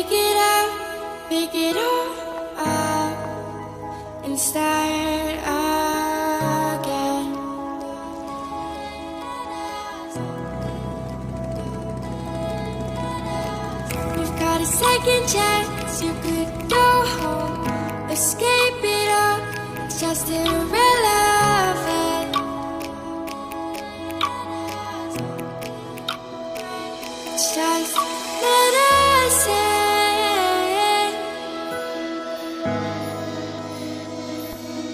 pick it all up and start again. You've got a second chance, you could go home, escape it all, it's just irrelevant. It's just medicine.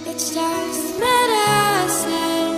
It's just medicine.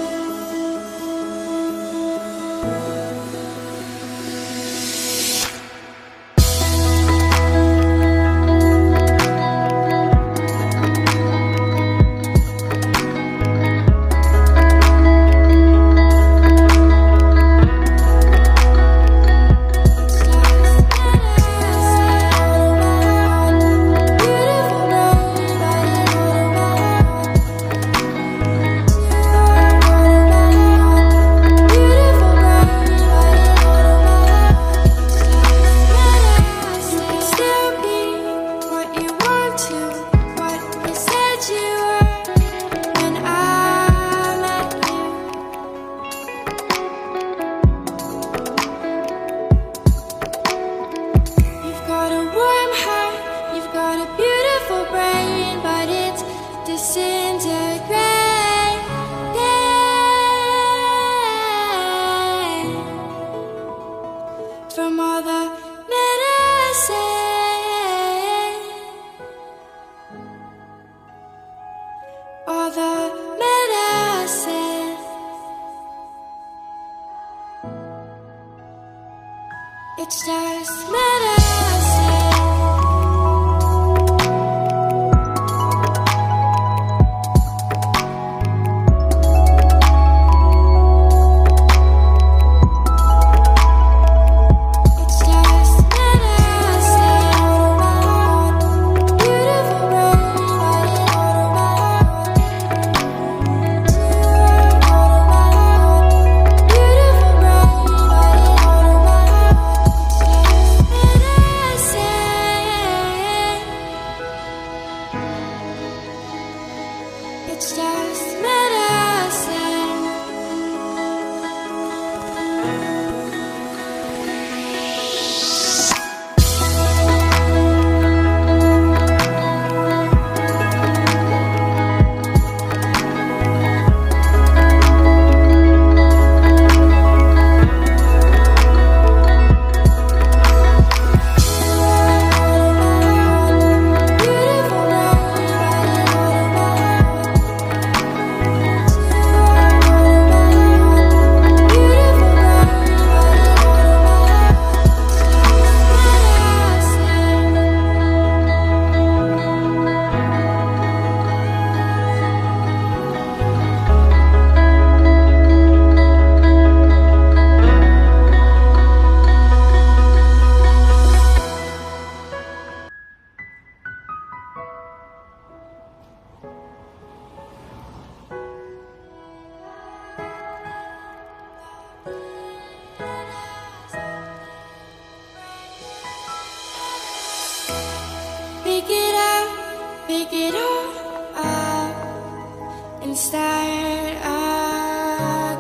From all the medicine, all the medicine, it's just medicine. It's just medicine. Pick it all up and start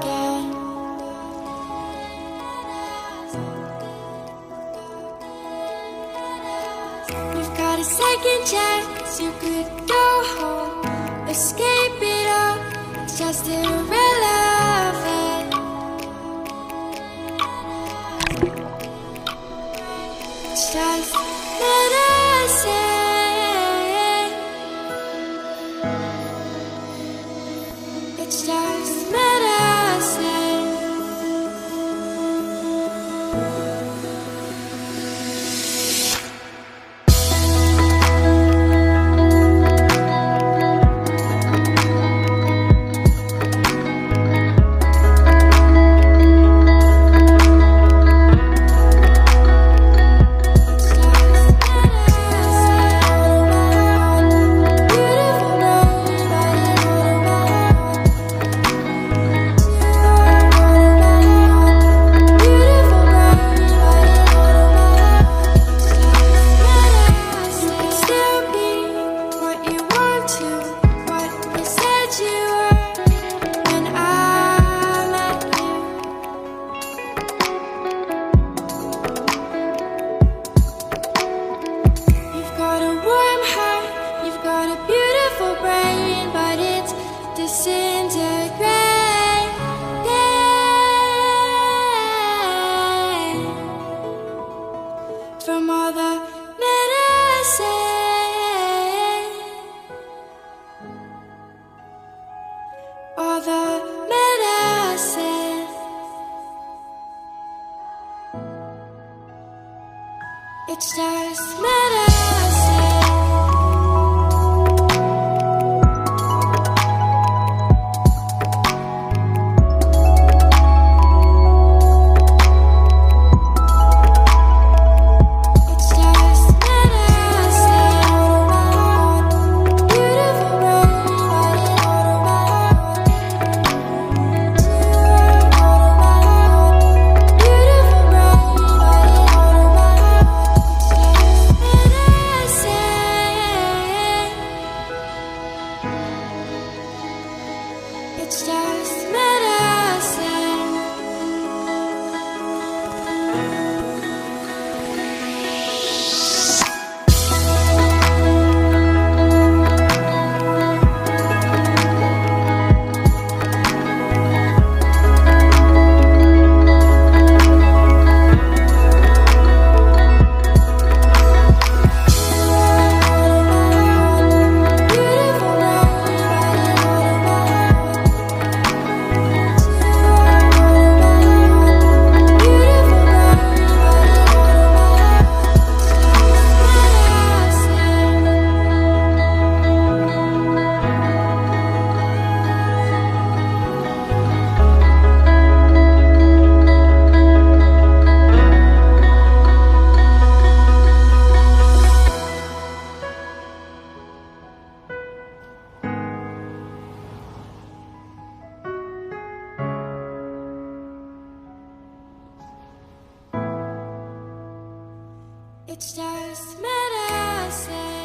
again. You've got a second chance, you could go home, escape it all, it's just irrelevant. It's just medicine. It's just medicine. It's just medicine. from all the medicine, all the medicine. It's just medicine. It's just medicine. It's just medicine.